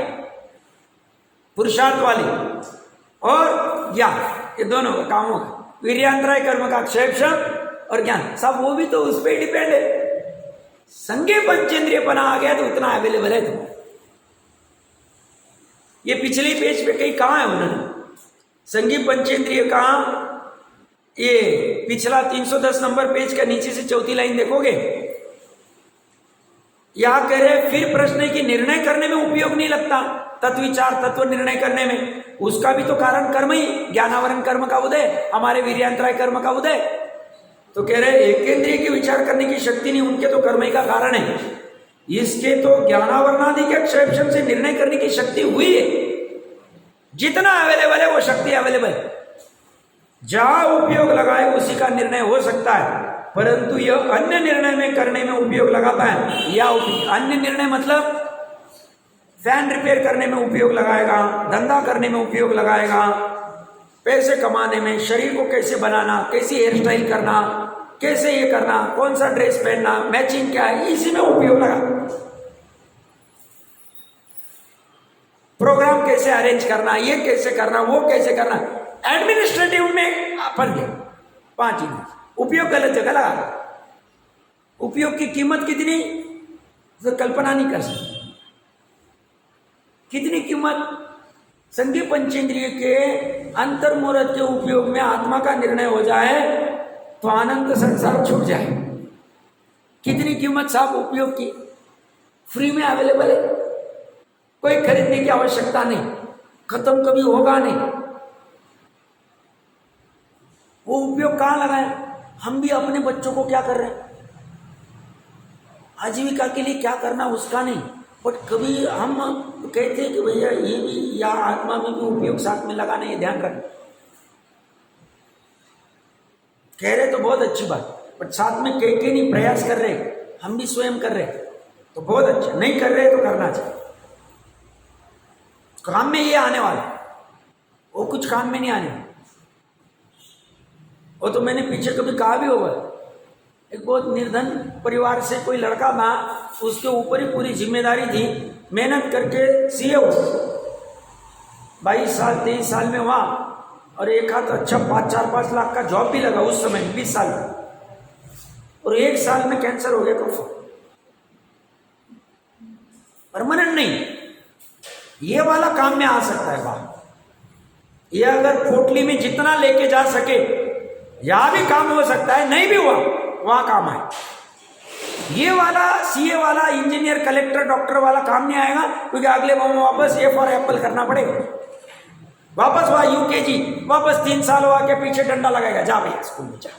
पुरुषार्थ वाली और ज्ञान, ये दोनों का काम होगा। वीर्यांतराय कर्म का क्षेपण और ज्ञान सब वो भी तो उस पर डिपेंड है। संज्ञे पंचेंद्रियपना आ गया तो उतना अवेलेबल है तुम्हें। ये पिछले पेज पे कहीं कहाँ है उन्होंने संज्ञे पंचेंद्रिय कहाँ, ये पिछला 310 नंबर पेज का नीचे से चौथी लाइन देखोगे, यहां कह रहे फिर प्रश्न है कि निर्णय करने में उपयोग नहीं लगता, तत्व विचार तत्व निर्णय करने में, उसका भी तो कारण कर्म ही, ज्ञानावरण कर्म का उदय, हमारे वीर्यांतराय कर्म का उदय। तो कह रहे एकेंद्रिय की विचार करने की शक्ति नहीं, उनके तो कर्म ही का कारण है। इसके तो ज्ञानावरणादि के क्षयक्षण से निर्णय करने की शक्ति हुई है। जितना अवेलेबल है वो शक्ति अवेलेबल है, जहां उपयोग लगाए उसी का निर्णय हो सकता है। परंतु यह अन्य निर्णय में करने में उपयोग लगाता है, या अन्य निर्णय मतलब फैन रिपेयर करने में उपयोग लगाएगा, धंधा करने में उपयोग लगाएगा, पैसे कमाने में, शरीर को कैसे बनाना, कैसी हेयर स्टाइल करना, कैसे ये करना, कौन सा ड्रेस पहनना, मैचिंग क्या है, इसी में उपयोग लगा। प्रोग्राम कैसे अरेंज करना, ये कैसे करना, वो कैसे करना, एडमिनिस्ट्रेटिव में अपन गए 5 चीजें। उपयोग गलत जगह लगा, उपयोग की कीमत कितनी तो कल्पना नहीं कर सकते। कितनी कीमत, संज्ञे पंचेंद्रिय के अंतर्मुहूर्त के उपयोग में आत्मा का निर्णय हो जाए तो अनंत संसार छूट जाए। कितनी कीमत साहब उपयोग की, फ्री में अवेलेबल है, कोई खरीदने की आवश्यकता नहीं, खत्म कभी होगा नहीं। वो उपयोग कहाँ लगाए, हम भी अपने बच्चों को क्या कर रहे हैं, आजीविका के लिए क्या करना उसका नहीं, बट कभी हम कहते हैं कि भैया ये भी या आत्मा में भी उपयोग साथ में लगाना, ये ध्यान रखें। कह रहे तो बहुत अच्छी बात, बट साथ में कह के नहीं प्रयास कर रहे, हम भी स्वयं कर रहे तो बहुत अच्छा, नहीं कर रहे तो करना चाहिए। काम में ये आने वाला, वो कुछ काम में नहीं आने वाला। वो तो मैंने पीछे कभी कहा भी होगा, एक बहुत निर्धन परिवार से कोई लड़का था, उसके ऊपर ही पूरी जिम्मेदारी थी, मेहनत करके सीए हो 22 साल 23 साल में हुआ, और एक हाथ अच्छा 4-5 लाख का जॉब भी लगा उस समय 20 साल में, और 1 साल में कैंसर हो गया। तो परमानेंट नहीं, ये वाला काम में आ सकता है बाहर। ये अगर पोटली में जितना लेके जा सके यहां भी काम हो सकता है, नहीं भी हुआ वहां काम आए। ये वाला सीए वाला, इंजीनियर, कलेक्टर, डॉक्टर वाला काम नहीं आएगा, क्योंकि अगले बार वापस ए फॉर एप्पल करना पड़ेगा, वापस वहां यूकेजी, वापस 3 साल हुआ के पीछे डंडा लगाएगा, जा भैया स्कूल में जा।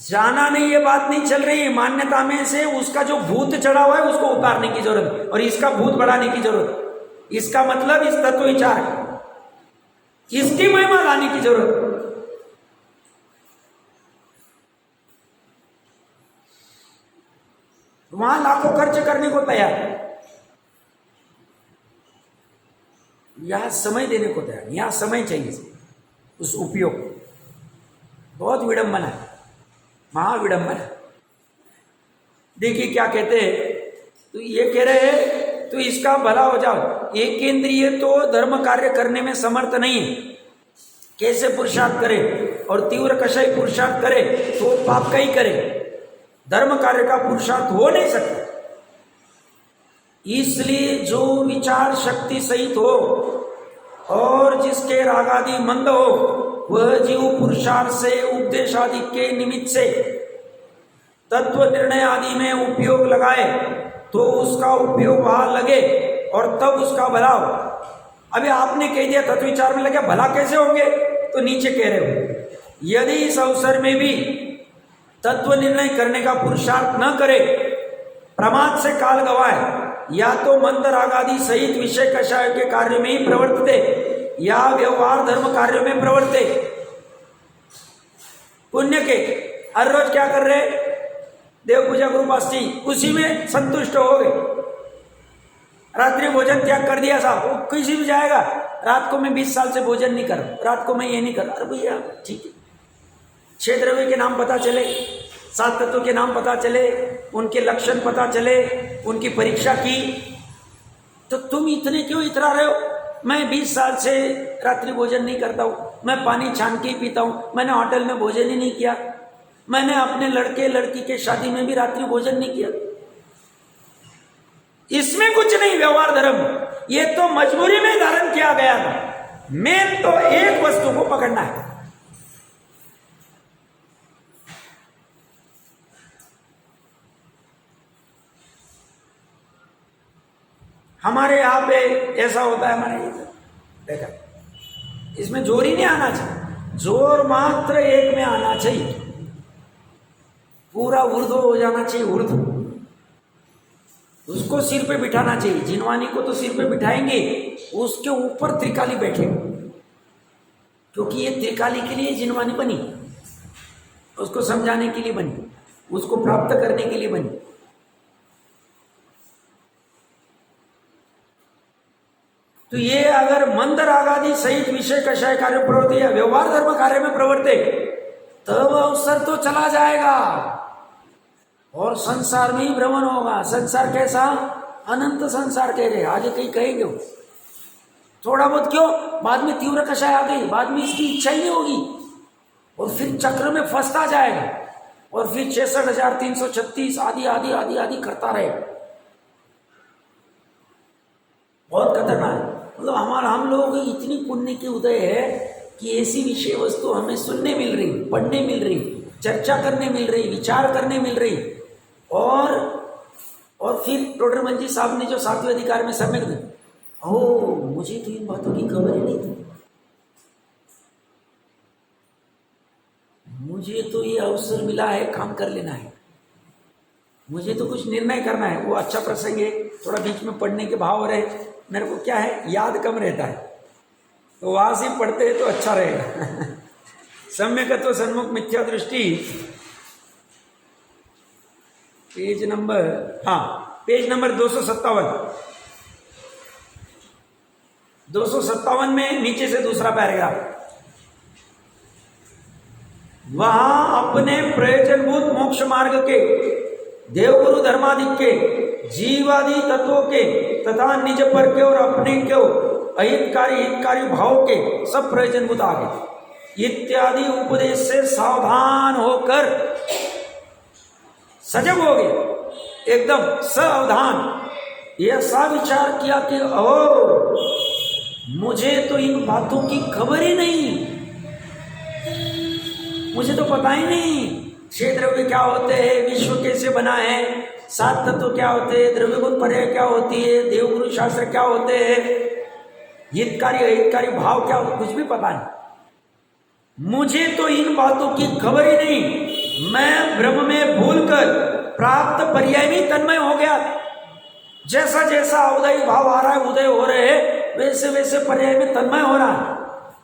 जाना नहीं, ये बात नहीं चल रही। मान्यता में से उसका जो भूत चढ़ा हुआ है उसको उतारने की जरूरत, और इसका भूत बढ़ाने की जरूरत। इसका मतलब इस तत्व विचार, इसकी महिमा लाने की जरूरत। वहां लाखों खर्च करने को तैयार, यहां समय देने को तैयार, यहां समय चाहिए उस उपयोग। बहुत विडंबना है, महाविडंबना। देखिए क्या कहते हैं, तो ये कह रहे हैं तो इसका भला हो जाओ। एक केंद्रीय तो धर्म कार्य करने में समर्थ नहीं है, कैसे पुरुषार्थ करे, और तीव्र कषाय पुरुषार्थ करे तो पाप का ही करे, धर्म कार्य का पुरुषार्थ हो नहीं सकता। इसलिए जो विचार शक्ति सहित हो और जिसके राग आदि मंद हो, वह जीव पुरुषार्थ से, उपदेश आदि के निमित्त से तत्व निर्णय आदि में उपयोग लगाए तो उसका उपयोग वहां लगे और तब उसका भला हो। अभी आपने कह दिया तत्व विचार में लगे, भला कैसे होंगे? तो नीचे कह रहे हो, यदि इस अवसर में भी तत्व निर्णय करने का पुरुषार्थ न करे, प्रमाद से काल गवाए, या तो मंद राग आदि सहित विषय कषाय के कार्य में ही प्रवर्तते या व्यवहार धर्म कार्यों में प्रवर्ते। पुण्य के हर रोज क्या कर रहे? देव पूजा गुरुपाष्टी, उसी में संतुष्ट हो गए। रात्रि भोजन त्याग कर दिया साहब, वो किसी भी जाएगा, रात को मैं 20 साल से भोजन नहीं कर, रात को मैं ये नहीं कर। अरे भैया ठीक है, 6 द्रव्य के नाम पता चले, 7 तत्वों के नाम पता चले, उनके लक्षण पता चले, उनकी परीक्षा की, तो तुम इतने क्यों इतरा रहे हो? मैं 20 साल से रात्रि भोजन नहीं करता हूँ, मैं पानी छान के ही पीता हूँ, मैंने होटल में भोजन ही नहीं किया, मैंने अपने लड़के लड़की के शादी में भी रात्रि भोजन नहीं किया। इसमें कुछ नहीं, व्यवहार धर्म, ये तो मजबूरी में धारण किया गया था। मेन तो एक वस्तु को पकड़ना है। हमारे यहां पे ऐसा होता है, हमारे देखा, इसमें जोर ही नहीं आना चाहिए, जोर मात्र एक में आना चाहिए, पूरा उर्दू हो जाना चाहिए, उर्दू। उसको सिर पे बिठाना चाहिए, जिनवानी को तो सिर पे बिठाएंगे, उसके ऊपर त्रिकाली बैठेगा, क्योंकि ये त्रिकाली के लिए जिनवानी बनी, उसको समझाने के लिए बनी, उसको प्राप्त करने के लिए बनी। तो ये अगर मंद राग आदि सहित विषय कषाय कार्य प्रवृत्ति या व्यवहार धर्म कार्य में प्रवृत्ति, तब अवसर तो चला जाएगा और संसार में ही भ्रमण होगा। संसार कैसा? अनंत संसार कह रहे, आगे कहीं कहेंगे वो। थोड़ा बहुत क्यों, बाद में तीव्र कषाय आ गई, बाद में इसकी इच्छा ही नहीं होगी और फिर चक्र में फंसता जाएगा और फिर 66,336 आदि आदि आदि आदि करता रहेगा। बहुत खतरनाक है। मतलब हम लोगों की इतनी पुण्य की उदय है कि ऐसी विषय वस्तु हमें सुनने मिल रही, पढ़ने मिल रही, चर्चा करने मिल रही, विचार करने मिल रही, और फिर टोडरमल जी साहब ने जो 7वें अधिकार में सम्यक दी, ओ मुझे तो इन बातों की खबर ही नहीं थी, मुझे तो ये अवसर मिला है, काम कर लेना है, मुझे तो कुछ निर्णय करना है। वो अच्छा प्रसंग है, थोड़ा बीच में पढ़ने के भाव रहे, मेरे को क्या है, याद कम रहता है, तो वहां से पढ़ते हैं तो अच्छा रहेगा। सम्यकत्व सन्मुख मिथ्या दृष्टि, पेज नंबर 257 में नीचे से दूसरा पैराग्राफ। वहां अपने प्रयोजनभूत मोक्ष मार्ग के, देवगुरु धर्मादि के, जीवादि तत्वों के तथा निज पर के और अपने के अहितकारी हितकारी भाव के सब प्रयोजनभूत आगे इत्यादि उपदेश से सावधान होकर सजग हो गए, एकदम सावधान। यह सा विचार किया कि ओ मुझे तो इन बातों की खबर ही नहीं, मुझे तो पता ही नहीं, 6 द्रव्य क्या होते हैं, विश्व कैसे बना है, 7 तत्व क्या होते हैं, द्रव्य गुण पर्याय क्या होती है, देवगुरु शास्त्र क्या होते हैं, हितकारी अहितकारी भाव क्या होते, कुछ भी पता नहीं। मुझे तो इन बातों की खबर ही नहीं, मैं भ्रम में भूलकर प्राप्त पर्याय में तन्मय हो गया। जैसा जैसा उदय भाव आ रहा है, उदय हो रहे हैं, वैसे वैसे पर्याय में तन्मय हो रहा है।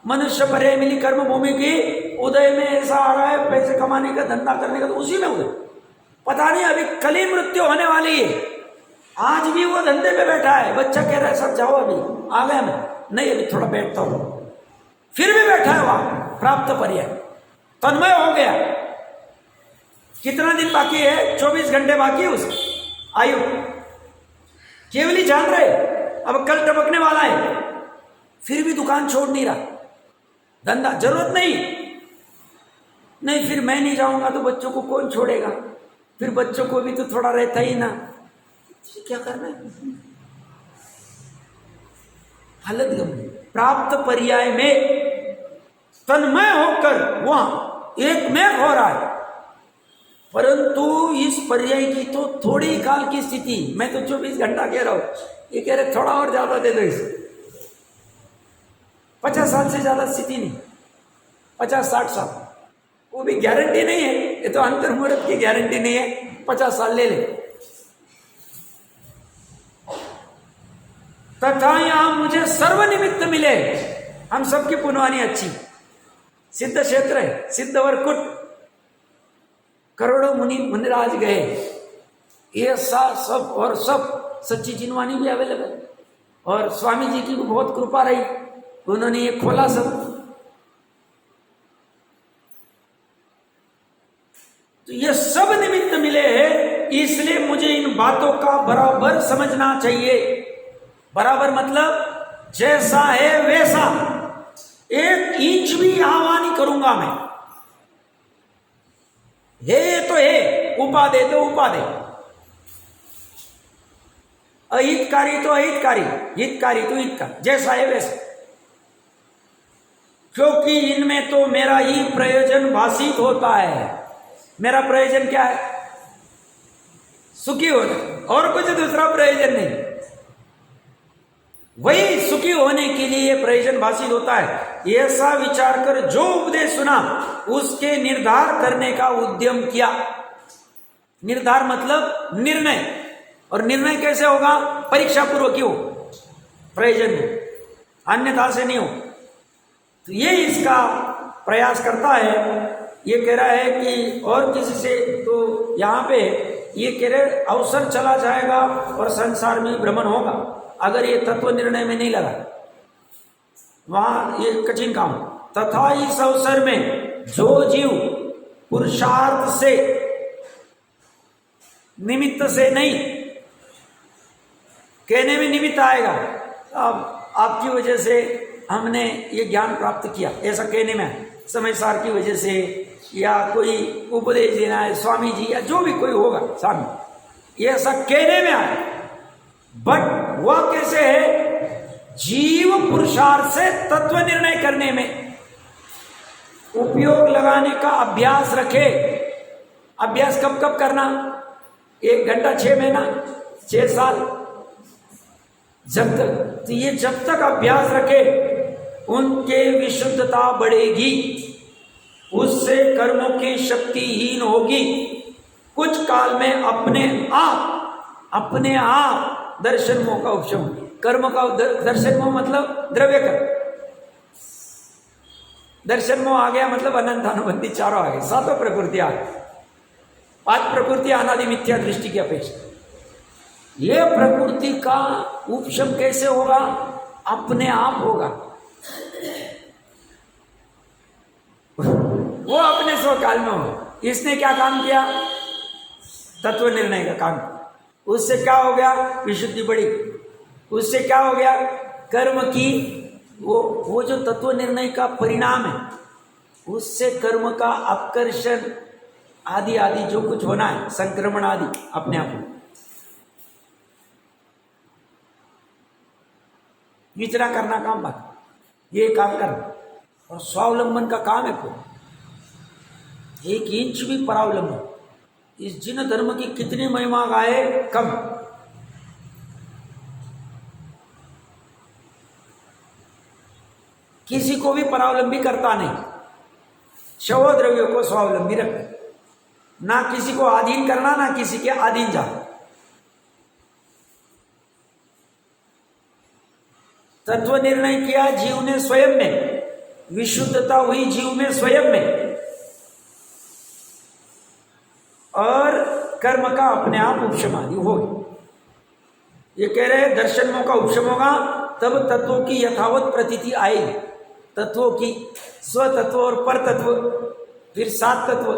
मनुष्य पर्याय मिली कर्म भूमि की, उदय में ऐसा आ रहा है, पैसे कमाने का, धंधा करने का, तो उसी में उदय। पता नहीं अभी कल ही मृत्यु होने वाली है। आज भी वो धंधे पे बैठा है, बच्चा कह रहा है सर जाओ अभी आ गया मैं, नहीं अभी थोड़ा बैठता हूं, फिर भी बैठा है वहां। प्राप्त पर्याय तन्मय हो गया। कितना दिन बाकी है? 24 घंटे बाकी है उसकी आयु। केवल ही जान रहे अब कल टपकने वाला है, फिर भी दुकान छोड़ नहीं रहा, धंधा जरूरत नहीं, फिर मैं नहीं जाऊंगा तो बच्चों को कौन छोड़ेगा, फिर बच्चों को भी तो थोड़ा रहता ही ना, क्या करना है। हालत गंभीर। प्राप्त पर्याय में तन्मय होकर वहां एक में हो रहा है, परंतु इस पर्याय की तो थोड़ी काल की स्थिति। मैं तो 24 घंटा कह रहा हूं, ये कह रहे थोड़ा और ज्यादा दे दो इसे। 50 साल से ज्यादा स्थिति नहीं, 50-60 साल, वो भी गारंटी नहीं है, ये तो अंतर्मुहूर्त की गारंटी नहीं है, 50 साल ले ले। तथा यहां मुझे सर्वनिमित्त मिले। हम सबकी पुनवानी अच्छी, सिद्ध क्षेत्र है, सिद्ध वरकुट, करोड़ों मुनि मुनिराज गए, ये सब और सब सच्ची जिनवानी भी अवेलेबल। और स्वामी जी की भी बहुत कृपा रही, उन्होंने ये खोला सब। तो ये सब निमित्त मिले हैं, इसलिए मुझे इन बातों का बराबर समझना चाहिए। बराबर मतलब जैसा है वैसा, 1 इंच भी आवा नहीं करूंगा मैं। हे तो हे, उपादे तो उपादे, अहितकारी तो अहितकारी, हितकारी तो हितकारी, जैसा है वैसा। क्योंकि इनमें तो मेरा ही प्रयोजन भाषित होता है। मेरा प्रयोजन क्या है? सुखी होना, और कुछ दूसरा प्रयोजन नहीं। वही सुखी होने के लिए ये प्रयोजन भाषित होता है। ऐसा विचार कर जो उपदेश सुना उसके निर्धार करने का उद्यम किया। निर्धार मतलब निर्णय, और निर्णय कैसे होगा? परीक्षा पूर्वक ही हो, प्रयोजन हो, अन्यथा से नहीं हो। तो ये इसका प्रयास करता है। ये कह रहा है कि और किसी से, तो यहाँ पे ये कह रहे अवसर चला जाएगा और संसार में भ्रमण होगा अगर ये तत्व निर्णय में नहीं लगा, वहां ये कठिन काम। तथा इस अवसर में जो जीव पुरुषार्थ से, निमित्त से नहीं, कहने में निमित्त आएगा, अब आपकी वजह से हमने ये ज्ञान प्राप्त किया, ऐसा कहने में, समय सार की वजह से, या कोई उपदेश देना है स्वामी जी, या जो भी कोई होगा स्वामी, ये ऐसा कहने में आए। बट वह कैसे है? जीव पुरुषार्थ से तत्व निर्णय करने में उपयोग लगाने का अभ्यास रखे। अभ्यास कब कब करना? 1 घंटा, 6 महीना, 6 साल, जब तक, तो ये जब तक अभ्यास रखे उनके विशुद्धता बढ़ेगी, उससे कर्मों की शक्तिहीन होगी। कुछ काल में अपने आप दर्शन मोह का उपशम। कर्म का दर्शन मोह मतलब द्रव्य कर्म, दर्शन मोह आ गया मतलब अनंत अनुबंधी चारों आ गए, 7 प्रकृति आ गई। 5 प्रकृति अनादि मिथ्या दृष्टि की अपेक्षा। ये प्रकृति का उपशम कैसे होगा? अपने आप होगा। वो अपने स्वकाल में हो। इसने क्या काम किया? तत्व निर्णय का काम। उससे क्या हो गया? विशुद्धि बढ़ी। उससे क्या हो गया? कर्म की वो जो तत्व निर्णय का परिणाम है, उससे कर्म का अपकर्षण आदि आदि जो कुछ होना है, संक्रमण आदि, अपने आप विचरा करना काम बाकी, ये काम करना। और स्वावलंबन का काम है पूरा, 1 इंच भी परावलंबन। इस जिन धर्म की कितनी महिमा गाए कम। किसी को भी परावलंबी करता नहीं, शव द्रव्यों को स्वावलंबी रखते। ना किसी को अधीन करना, ना किसी के अधीन जाना। तत्व निर्णय किया जीव ने स्वयं में, विशुद्धता हुई जीव में स्वयं में, और कर्म का अपने आप उपशम आदि हो गया। ये कह रहे हैं दर्शनों का उपशम होगा तब तत्वों की यथावत प्रतीति आएगी। तत्वों की, स्वतत्व और पर तत्व, फिर सात तत्व,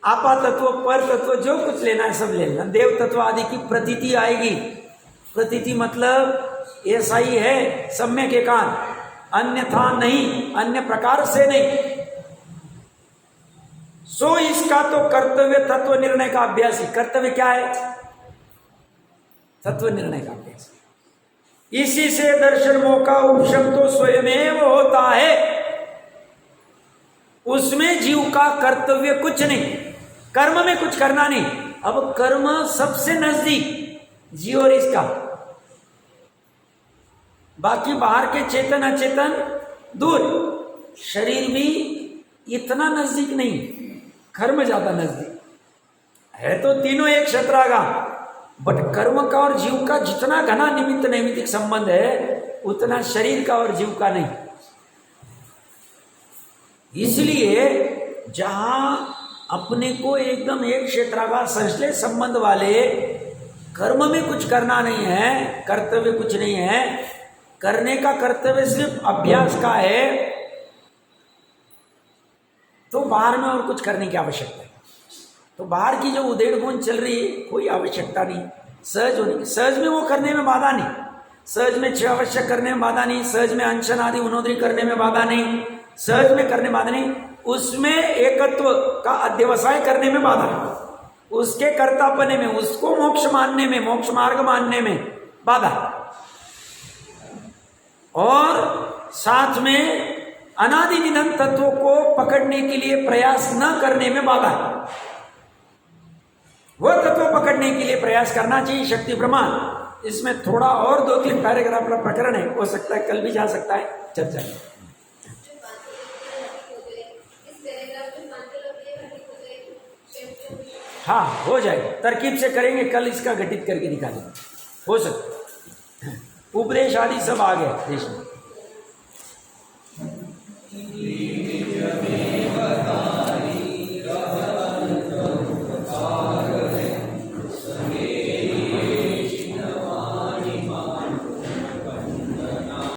आपा तत्व, पर तत्व, जो कुछ लेना है सब लेना, देव तत्व आदि की प्रतीति आएगी। प्रतीति मतलब ऐसा ही है, सम्यक एकांत, अन्यथा नहीं, अन्य प्रकार से नहीं। सो इसका तो कर्तव्य तत्व निर्णय का अभ्यास ही। कर्तव्य क्या है? तत्व निर्णय का अभ्यास। इसी से दर्शनों का उपशम तो स्वयमेव होता है। उसमें जीव का कर्तव्य कुछ नहीं, कर्म में कुछ करना नहीं। अब कर्म सबसे नजदीक जीव और इसका, बाकी बाहर के चेतन अचेतन दूर, शरीर भी इतना नजदीक नहीं, कर्म ज्यादा नजदीक है। तो तीनों एक शत्रागाम, बट कर्म का और जीव का जितना घना निमित्त नैमित्तिक संबंध है उतना शरीर का और जीव का नहीं। इसलिए जहां अपने को एकदम एक क्षेत्रागार संश्लेष संबंध वाले, कर्म में कुछ करना नहीं है, कर्तव्य कुछ नहीं है, करने का कर्तव्य सिर्फ अभ्यास का है, तो बाहर में और कुछ करने की आवश्यकता है। तो बाहर की जो उधेड़ बुन चल रही है कोई आवश्यकता नहीं, सहज होने की। सहज में वो करने में बाधा नहीं, सहज में छह आवश्यक करने में बाधा नहीं, सहज में अनशन आदि उन्नोदरी करने में बाधा नहीं, सहज में करने में बाधा नहीं, उसमें एकत्व का अध्यवसाय करने में बाधा नहीं, उसके कर्तापने में, उसको मोक्ष मानने में, मोक्ष मार्ग मानने में बाधा, और साथ में अनादि निधन तत्वों को पकड़ने के लिए प्रयास न करने में बाधा है। वह तत्व पकड़ने के लिए प्रयास करना चाहिए, शक्ति प्रमाण। इसमें थोड़ा और 2-3 पैराग्राफ का प्रकरण है, हो सकता है कल भी जा सकता है चर्चा में। हाँ हो जाएगा, तरकीब से करेंगे, कल इसका घटित करके निकालेंगे, हो सकता है। उपदेश आदि सब आ गया देश में।